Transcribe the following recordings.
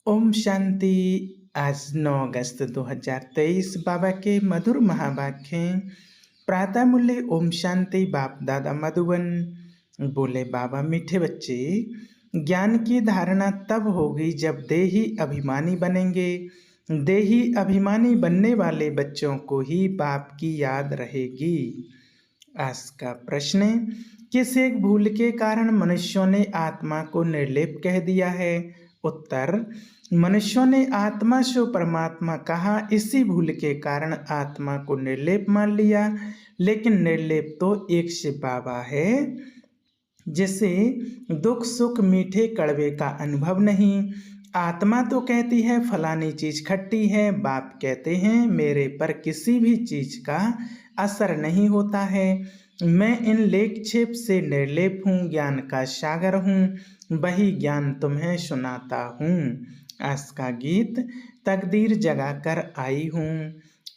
ओम शांति। आज 9 अगस्त 2023 बाबा के मधुर महावाक्य। प्रातः मूल्य ओम शांति। बाप दादा मधुबन। बोले बाबा, मीठे बच्चे, ज्ञान की धारणा तब होगी जब देही अभिमानी बनेंगे। देही अभिमानी बनने वाले बच्चों को ही बाप की याद रहेगी। आज का प्रश्न है, किस एक भूल के कारण मनुष्यों ने आत्मा को निर्लेप कह दिया है? उत्तर, मनुष्यों ने आत्मा से परमात्मा कहा, इसी भूल के कारण आत्मा को निर्लेप मान लिया। लेकिन निर्लेप तो एक शिव बाबा है, जिसे दुख सुख मीठे कड़वे का अनुभव नहीं। आत्मा तो कहती है फलानी चीज खट्टी है, बाप कहते हैं मेरे पर किसी भी चीज का असर नहीं होता है। मैं इन लेखछेप से निर्लेप हूँ, ज्ञान का सागर हूँ, वही ज्ञान तुम्हें सुनाता हूँ। आज का गीत, तकदीर जगा कर आई हूँ।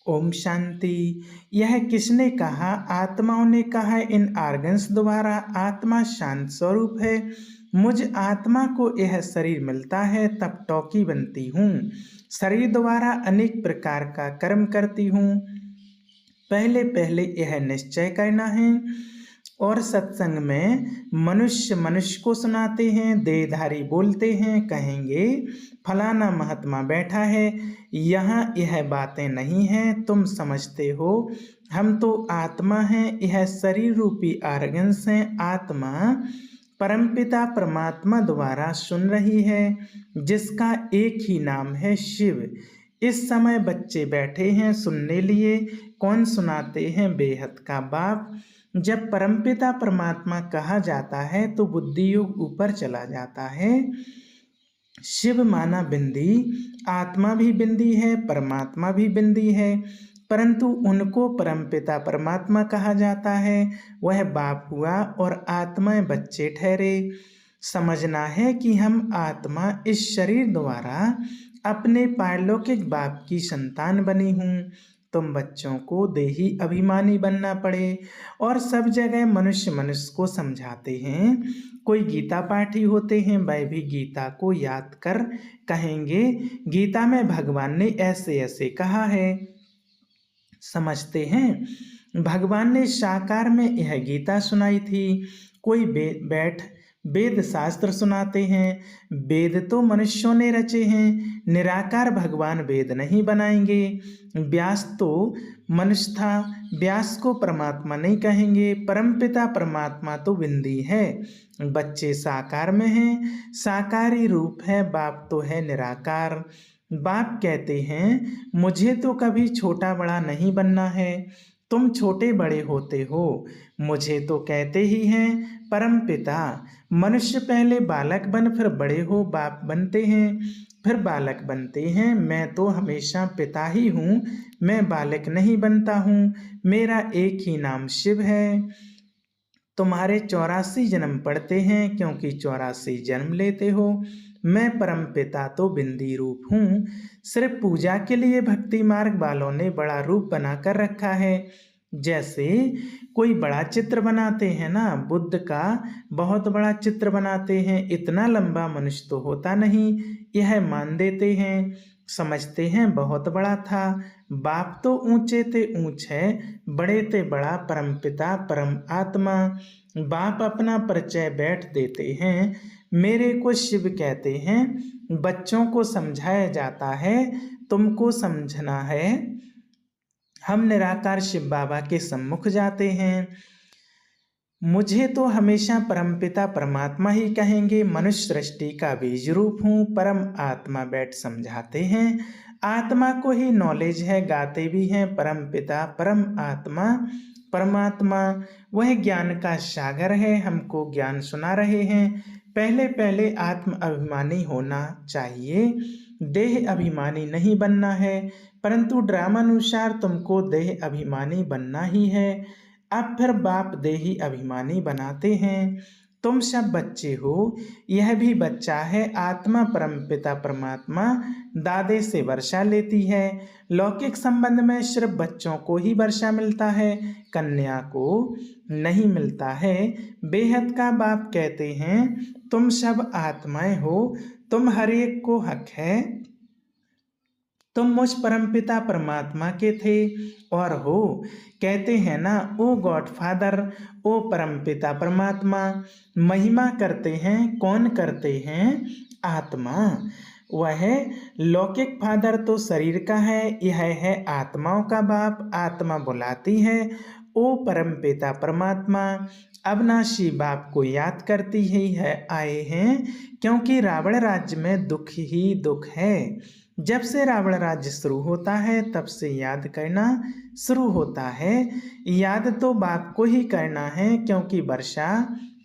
ओम शांति। यह किसने कहा? आत्माओं ने कहा। इन आर्गन्स द्वारा आत्मा शांत स्वरूप है। मुझ आत्मा को यह शरीर मिलता है तब टॉकी बनती हूँ। शरीर द्वारा अनेक प्रकार का कर्म करती हूँ। पहले पहले यह निश्चय करना है। और सत्संग में मनुष्य मनुष्य को सुनाते हैं, देहधारी बोलते हैं, कहेंगे फलाना महात्मा बैठा है। यहाँ यह बातें नहीं हैं, तुम समझते हो हम तो आत्मा हैं, यह शरीर रूपी आर्गन्स हैं। आत्मा परमपिता परमात्मा द्वारा सुन रही है, जिसका एक ही नाम है शिव। इस समय बच्चे बैठे हैं सुनने लिए। कौन सुनाते हैं? बेहद का बाप। जब परमपिता परमात्मा कहा जाता है तो बुद्धि युग ऊपर चला जाता है। शिव माना बिंदी, आत्मा भी बिंदी है, परमात्मा भी बिंदी है, परंतु उनको परमपिता परमात्मा कहा जाता है। वह बाप हुआ और आत्माएं बच्चे ठहरे। समझना है कि हम आत्मा इस शरीर द्वारा अपने पारलौकिक बाप की संतान बनी हूँ। तुम बच्चों को देही अभिमानी बनना पड़े। और सब जगह मनुष्य मनुष्य को समझाते हैं। कोई गीता पाठी होते हैं, वह भी गीता को याद कर कहेंगे गीता में भगवान ने ऐसे ऐसे कहा है। समझते हैं भगवान ने साकार में यह गीता सुनाई थी। कोई बैठ वेद शास्त्र सुनाते हैं। वेद तो मनुष्यों ने रचे हैं, निराकार भगवान वेद नहीं बनाएंगे। व्यास तो मनुष्य था, व्यास को परमात्मा नहीं कहेंगे। परमपिता परमात्मा तो बिंदी है। बच्चे साकार में हैं, साकारी रूप है, बाप तो है निराकार। बाप कहते हैं मुझे तो कभी छोटा बड़ा नहीं बनना है, तुम छोटे बड़े होते हो, मुझे तो कहते ही हैं परम पिता। मनुष्य पहले बालक बन फिर बड़े हो बाप बनते हैं, फिर बालक बनते हैं। मैं तो हमेशा पिता ही हूँ, मैं बालक नहीं बनता हूँ। मेरा एक ही नाम शिव है। तुम्हारे 84 जन्म पड़ते हैं क्योंकि 84 जन्म लेते हो। मैं परम पिता तो बिंदी रूप हूँ। सिर्फ पूजा के लिए भक्ति मार्ग वालों ने बड़ा रूप बना कर रखा है। जैसे कोई बड़ा चित्र बनाते हैं ना, बुद्ध का बहुत बड़ा चित्र बनाते हैं, इतना लंबा मनुष्य तो होता नहीं, यह मान देते हैं। समझते हैं बहुत बड़ा था। बाप तो ऊंचे ते ऊंच है, बड़े ते बड़ा परमपिता परम आत्मा। बाप अपना परिचय बैठ देते हैं, मेरे को शिव कहते हैं। बच्चों को समझाया जाता है, तुमको समझना है। हम निराकार शिव बाबा के सम्मुख जाते हैं। मुझे तो हमेशा परमपिता परमात्मा ही कहेंगे। मनुष्य सृष्टि का बीज रूप हूँ, परम आत्मा बैठ समझाते हैं। आत्मा को ही नॉलेज है, गाते भी हैं परमपिता परम आत्मा परमात्मा। वह ज्ञान का सागर है, हमको ज्ञान सुना रहे हैं। पहले पहले आत्म अभिमानी होना चाहिए, देह अभिमानी नहीं बनना है। परंतु ड्रामानुसार तुमको देह अभिमानी बनना ही है। अब फिर बाप देही अभिमानी बनाते हैं। तुम सब बच्चे हो, यह भी बच्चा है। आत्मा परमपिता परमात्मा दादे से वर्षा लेती है। लौकिक संबंध में सिर्फ बच्चों को ही वर्षा मिलता है, कन्या को नहीं मिलता है। बेहद का बाप कहते हैं तुम सब आत्माएं हो, तुम हर एक को हक है, तुम मुझ परमपिता परमात्मा के थे और हो। कहते हैं ना, ओ गॉड फादर, ओ परमपिता परमात्मा। महिमा करते हैं कौन करते हैं? आत्मा। वह लौकिक फादर तो शरीर का है, यह है आत्माओं का बाप। आत्मा बुलाती है, ओ परमपिता परमात्मा। अविनाशी बाप को याद करती ही है आए हैं, क्योंकि रावण राज्य में दुख ही दुख है। जब से रावण राज्य शुरू होता है तब से याद करना शुरू होता है। याद तो बाप को ही करना है, क्योंकि वर्षा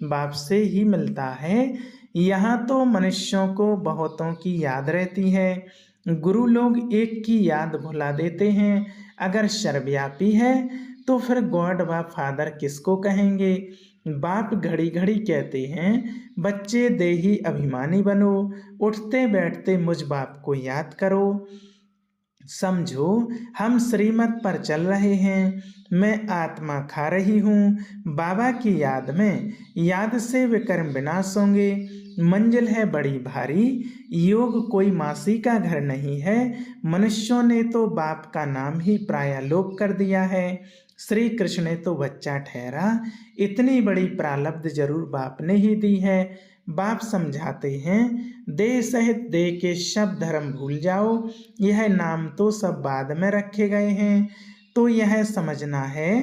बाप से ही मिलता है। यहाँ तो मनुष्यों को बहुतों की याद रहती है, गुरु लोग एक की याद भुला देते हैं। अगर सर्वव्यापी है तो फिर गॉड व फादर किसको कहेंगे? बाप घड़ी घड़ी कहते हैं, बच्चे देही अभिमानी बनो, उठते बैठते मुझ बाप को याद करो। समझो हम श्रीमत पर चल रहे हैं, मैं आत्मा खा रही हूँ बाबा की याद में। याद से विकर्म विनाश होंगे। मंजिल है बड़ी भारी, योग कोई मासी का घर नहीं है। मनुष्यों ने तो बाप का नाम ही प्रायलोप कर दिया है। श्री कृष्ण ने तो बच्चा ठहरा, इतनी बड़ी प्रारब्ध जरूर बाप ने ही दी है। बाप समझाते हैं, देह सहित देह के सब धर्म भूल जाओ, यह नाम तो सब बाद में रखे गए हैं। तो यह समझना है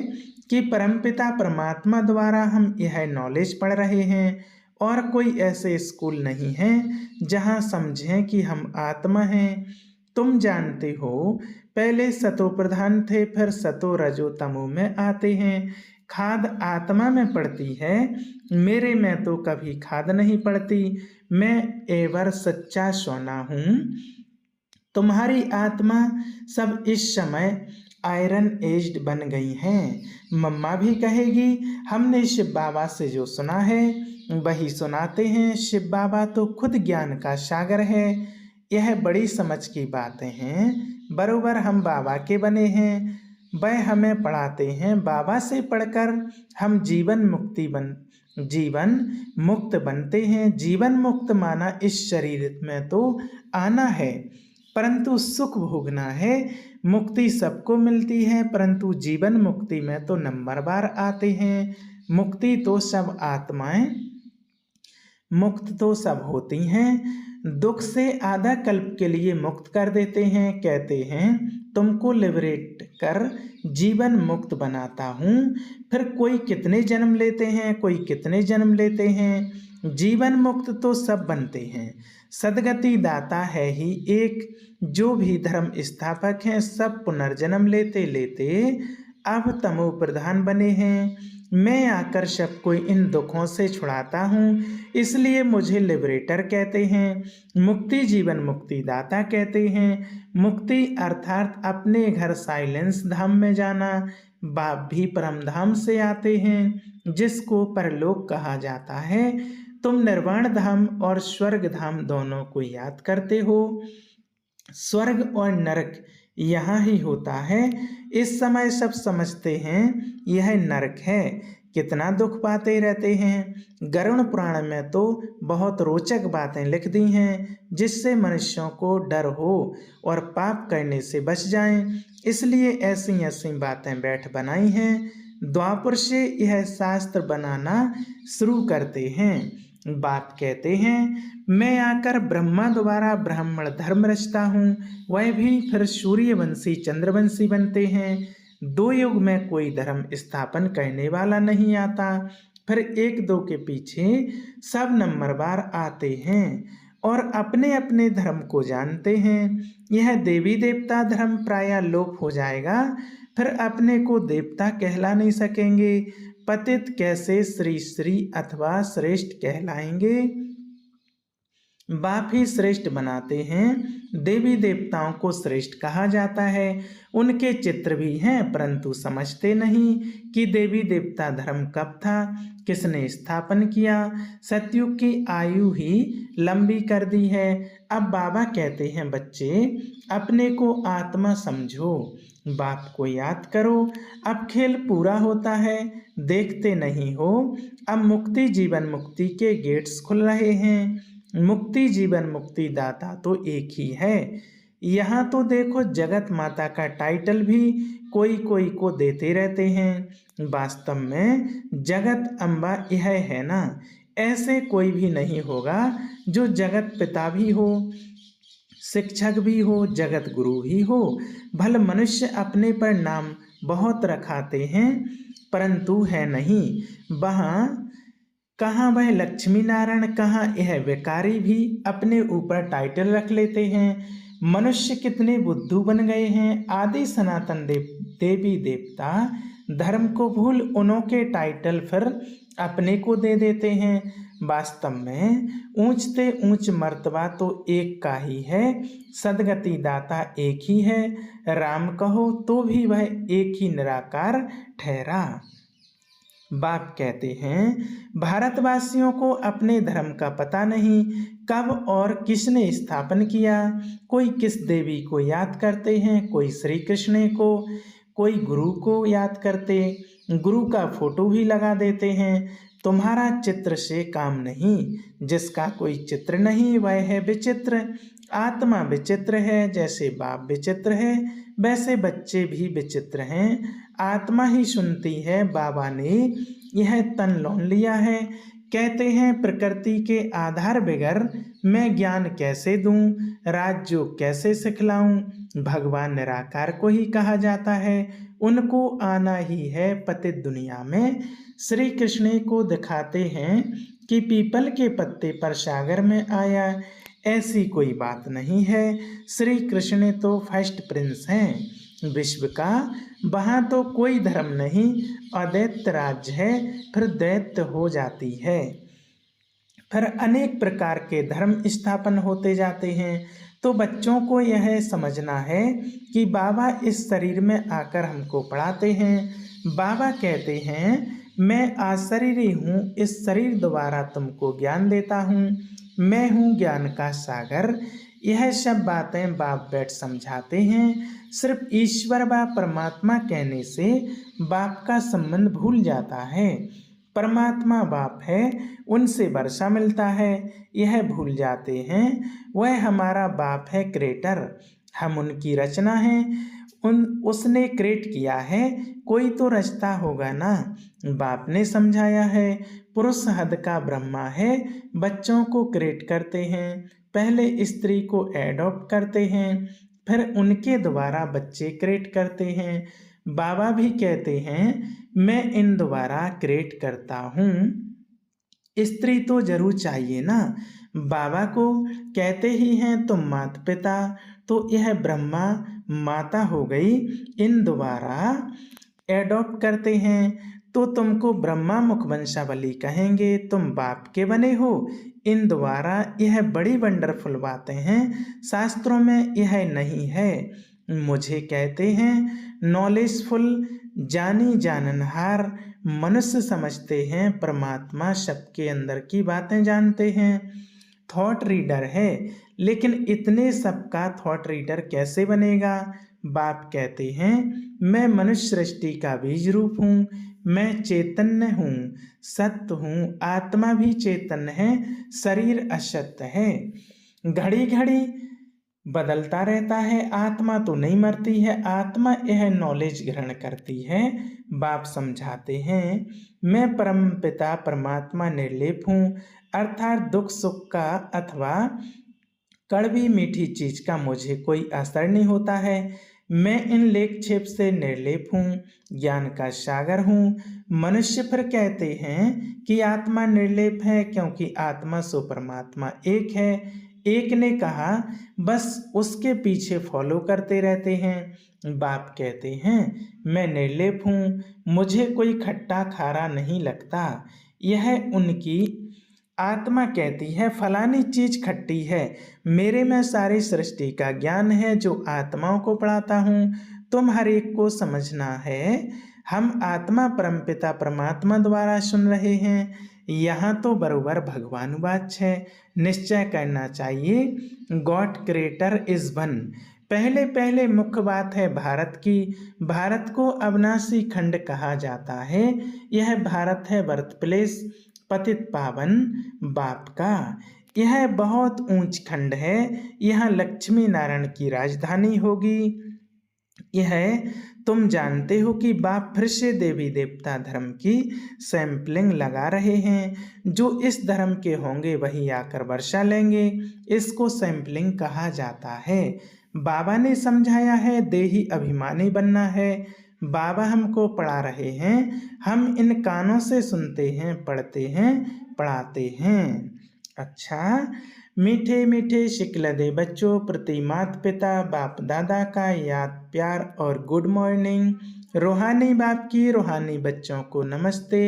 कि परमपिता परमात्मा द्वारा हम यह नॉलेज पढ़ रहे हैं, और कोई ऐसे स्कूल नहीं है जहाँ समझें कि हम आत्मा हैं। तुम जानते हो, पहले सतो प्रधान थे, फिर सतो रजो तमो में आते हैं। खाद आत्मा में पड़ती है, मेरे में तो कभी खाद नहीं पड़ती। मैं एवर सच्चा सोना हूँ। तुम्हारी आत्मा सब इस समय आयरन एज्ड बन गई हैं। मम्मा भी कहेगी, हमने शिव बाबा से जो सुना है वही सुनाते हैं। शिव बाबा तो खुद ज्ञान का सागर है। यह बड़ी समझ की बातें हैं। बरोबर हम बाबा के बने हैं, वह हमें पढ़ाते हैं। बाबा से पढ़कर हम जीवन मुक्त बनते हैं। जीवन मुक्त माना इस शरीर में तो आना है, परंतु सुख भोगना है। मुक्ति सबको मिलती है, परंतु जीवन मुक्ति में तो नंबर बार आते हैं। मुक्ति तो सब आत्माएं मुक्त तो सब होती हैं। दुख से आधा कल्प के लिए मुक्त कर देते हैं। कहते हैं, तुमको लिबरेट कर जीवन मुक्त बनाता हूँ। फिर कोई कितने जन्म लेते हैं, कोई कितने जन्म लेते हैं। जीवन मुक्त तो सब बनते हैं। सदगति दाता है ही एक। जो भी धर्म स्थापक हैं सब पुनर्जन्म लेते लेते अब तमो प्रधान बने हैं। मैं आकर सबको इन दुखों से छुड़ाता हूँ, इसलिए मुझे लिबरेटर कहते हैं। मुक्ति जीवन मुक्ति दाता कहते हैं। मुक्ति अर्थात अपने घर साइलेंस धाम में जाना। बाप भी परम धाम से आते हैं, जिसको परलोक कहा जाता है। तुम निर्वाण धाम और स्वर्ग धाम दोनों को याद करते हो। स्वर्ग और नरक यहाँ ही होता है। इस समय सब समझते हैं यह नरक है, कितना दुख पाते रहते हैं। गरुड़ पुराण में तो बहुत रोचक बातें लिख दी हैं, जिससे मनुष्यों को डर हो और पाप करने से बच जाएं। इसलिए ऐसी ऐसी बातें बैठ बनाई हैं। द्वापर से यह शास्त्र बनाना शुरू करते हैं। बाप कहते हैं, मैं आकर ब्रह्मा द्वारा ब्राह्मण धर्म रचता हूँ। वह भी फिर सूर्यवंशी चंद्रवंशी बनते हैं। 2 युग में कोई धर्म स्थापन करने वाला नहीं आता, फिर 1-2 के पीछे सब नंबरवार आते हैं और अपने अपने धर्म को जानते हैं। यह देवी देवता धर्म प्राय लोप हो जाएगा, फिर अपने को देवता कहला नहीं सकेंगे। पतित कैसे श्री श्री अथवा श्रेष्ठ कहलाएंगे। बाप ही श्रेष्ठ बनाते हैं। देवी देवताओं को श्रेष्ठ कहा जाता है। उनके चित्र भी हैं, परंतु समझते नहीं कि देवी देवता धर्म कब था, किसने स्थापन किया। सतयुग की आयु ही लंबी कर दी है। अब बाबा कहते हैं, बच्चे अपने को आत्मा समझो, बाप को याद करो। अब खेल पूरा होता है, देखते नहीं हो। अब मुक्ति जीवन मुक्ति के गेट्स खुल रहे हैं। मुक्ति जीवन मुक्ति दाता तो एक ही है। यहाँ तो देखो जगत माता का टाइटल भी कोई कोई को देते रहते हैं। वास्तव में जगत अम्बा यह है ना, ऐसे कोई भी नहीं होगा जो जगत पिता भी हो, शिक्षक भी हो, जगत गुरु भी हो। भले मनुष्य अपने पर नाम बहुत रखाते हैं परंतु है नहीं। वहाँ कहाँ वह लक्ष्मी नारायण, कहाँ यह भिखारी भी अपने ऊपर टाइटल रख लेते हैं। मनुष्य कितने बुद्धू बन गए हैं। आदि सनातन देवी देवता धर्म को भूल उन्होंने टाइटल फिर अपने को दे देते हैं। वास्तव में ऊंचते ऊंच मर्तबा तो एक का ही है, सदगति दाता एक ही है। राम कहो तो भी वह एक ही निराकार ठहरा। बाप कहते हैं भारतवासियों को अपने धर्म का पता नहीं, कब और किसने स्थापन किया। कोई किस देवी को याद करते हैं, कोई श्री कृष्ण को, कोई गुरु को याद करते, गुरु का फोटो भी लगा देते हैं। तुम्हारा चित्र से काम नहीं, जिसका कोई चित्र नहीं वह है विचित्र। आत्मा विचित्र है, जैसे बाप विचित्र है वैसे बच्चे भी विचित्र हैं। आत्मा ही सुनती है, बाबा ने यह तन लौट लिया है। कहते हैं प्रकृति के आधार बगैर मैं ज्ञान कैसे दूं, राज्य कैसे सिखलाऊं। भगवान निराकार को ही कहा जाता है, उनको आना ही है पतित दुनिया में। श्री कृष्ण को दिखाते हैं कि पीपल के पत्ते पर सागर में आया, ऐसी कोई बात नहीं है। श्री कृष्ण तो फर्स्ट प्रिंस हैं विश्व का, वहाँ तो कोई धर्म नहीं, अद्वैत राज्य है, फिर दैत्य हो जाती है। फिर अनेक प्रकार के धर्म स्थापन होते जाते हैं। तो बच्चों को यह समझना है कि बाबा इस शरीर में आकर हमको पढ़ाते हैं। बाबा कहते हैं मैं अशरीरी हूँ, इस शरीर द्वारा तुमको ज्ञान देता हूँ, मैं हूँ ज्ञान का सागर। यह सब बातें बाप बैठ समझाते हैं। सिर्फ ईश्वर व परमात्मा कहने से बाप का संबंध भूल जाता है। परमात्मा बाप है, उनसे वर्षा मिलता है, यह भूल जाते हैं। वह हमारा बाप है क्रिएटर, हम उनकी रचना हैं, उसने क्रिएट किया है, कोई तो रचता होगा ना। बाप ने समझाया है पुरुष हद का ब्रह्मा है, बच्चों को क्रिएट करते हैं, पहले स्त्री को एडॉप्ट करते हैं, फिर उनके द्वारा बच्चे क्रिएट करते हैं। बाबा भी कहते हैं मैं इन द्वारा क्रिएट करता हूँ। स्त्री तो जरूर चाहिए ना। बाबा को कहते ही हैं तुम माता पिता, तो यह ब्रह्मा माता हो गई, इन द्वारा एडॉप्ट करते हैं तो तुमको ब्रह्मा मुखवंशावली कहेंगे, तुम बाप के बने हो, इन द्वारा। यह बड़ी वंडरफुल बातें हैं, शास्त्रों में यह नहीं है। मुझे कहते हैं नॉलेजफुल, जानी जाननहार। मनुष्य समझते हैं परमात्मा सबके अंदर की बातें जानते हैं, थॉट रीडर है, लेकिन इतने सबका थॉट रीडर कैसे बनेगा। बाप कहते हैं मैं मनुष्य सृष्टि का बीज रूप हूँ, मैं चैतन्य हूँ, सत्य हूँ, आत्मा भी चैतन्य है, शरीर असत्य है, घड़ी घड़ी बदलता रहता है, आत्मा तो नहीं मरती है, आत्मा यह नॉलेज ग्रहण करती है। बाप समझाते हैं मैं परम पिता परमात्मा निर्लेप हूँ, अर्थात दुख सुख का अथवा कड़वी मीठी चीज का मुझे कोई असर नहीं होता है। मैं इन लेख छेप से निर्लेप हूँ, ज्ञान का सागर हूँ। मनुष्य फिर कहते हैं कि आत्मा निर्लेप है, क्योंकि आत्मा सो परमात्मा एक है। एक ने कहा बस उसके पीछे फॉलो करते रहते हैं। बाप कहते हैं मैं निर्लेप हूँ, मुझे कोई खट्टा खारा नहीं लगता। यह उनकी आत्मा कहती है फलानी चीज खट्टी है, मेरे में सारी सृष्टि का ज्ञान है जो आत्माओं को पढ़ाता हूँ। तुम हर एक को समझना है, हम आत्मा परमपिता परमात्मा द्वारा सुन रहे हैं। यहाँ तो बरोबर भगवानुवाच है, निश्चय करना चाहिए गॉड क्रिएटर इज वन। पहले पहले मुख्य बात है भारत की। भारत को अविनाशी खंड कहा जाता है। यह भारत है बर्थ प्लेस, पतित पावन बाप का। यह बहुत ऊंच खंड है, यह लक्ष्मी नारायण की राजधानी होगी। यह तुम जानते हो कि बाप फिर से देवी देवता धर्म की सैंपलिंग लगा रहे हैं। जो इस धर्म के होंगे वही आकर वर्षा लेंगे। इसको सैंपलिंग कहा जाता है। बाबा ने समझाया है देही अभिमानी बनना है। बाबा हमको पढ़ा रहे हैं, हम इन कानों से सुनते हैं, पढ़ते हैं, पढ़ाते हैं। अच्छा, मीठे मीठे शिकलदे बच्चों प्रति माता पिता बाप दादा का याद प्यार और गुड मॉर्निंग। रूहानी बाप की रूहानी बच्चों को नमस्ते।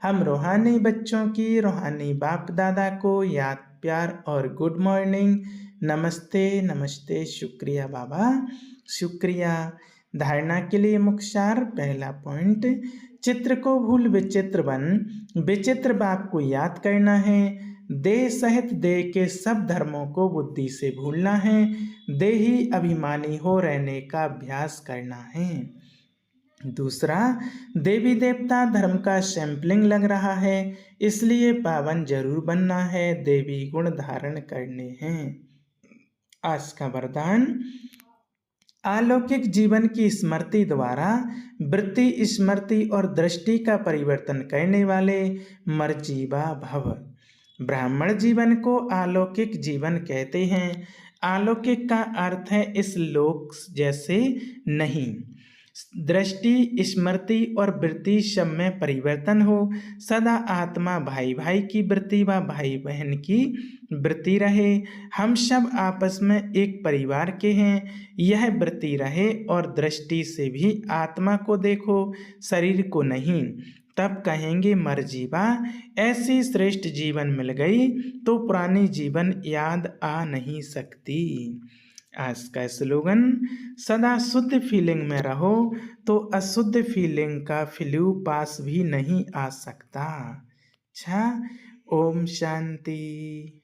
हम रूहानी बच्चों की रूहानी बाप दादा को याद प्यार और गुड मॉर्निंग। नमस्ते नमस्ते। शुक्रिया बाबा, शुक्रिया। धारणा के लिए मुख्य सार। पहला पॉइंट, चित्र को भूल विचित्र बन। विचित्र बाप को याद करना है। देह सहित देह के सब धर्मों को बुद्धि से भूलना है। देही अभिमानी हो रहने का अभ्यास करना है। दूसरा, देवी देवता धर्म का सैंपलिंग लग रहा है, इसलिए पावन जरूर बनना है, देवी गुण धारण करने हैं। आज का वरदान, अलौकिक जीवन की स्मृति द्वारा वृत्ति स्मृति और दृष्टि का परिवर्तन करने वाले मर्जीवा भव। ब्राह्मण जीवन को अलौकिक जीवन कहते हैं। अलौकिक का अर्थ है इस लोक जैसे नहीं। दृष्टि स्मृति और वृत्ति सब में परिवर्तन हो। सदा आत्मा भाई भाई की वृत्ति व भाई बहन की वृत्ति रहे। हम सब आपस में एक परिवार के हैं, यह वृत्ति रहे। और दृष्टि से भी आत्मा को देखो, शरीर को नहीं। तब कहेंगे मर्जीवा, ऐसी श्रेष्ठ जीवन मिल गई तो पुरानी जीवन याद आ नहीं सकती। आज का स्लोगन, सदा शुद्ध फीलिंग में रहो तो अशुद्ध फीलिंग का फ्लू पास भी नहीं आ सकता। अच्छा, ओम शांति।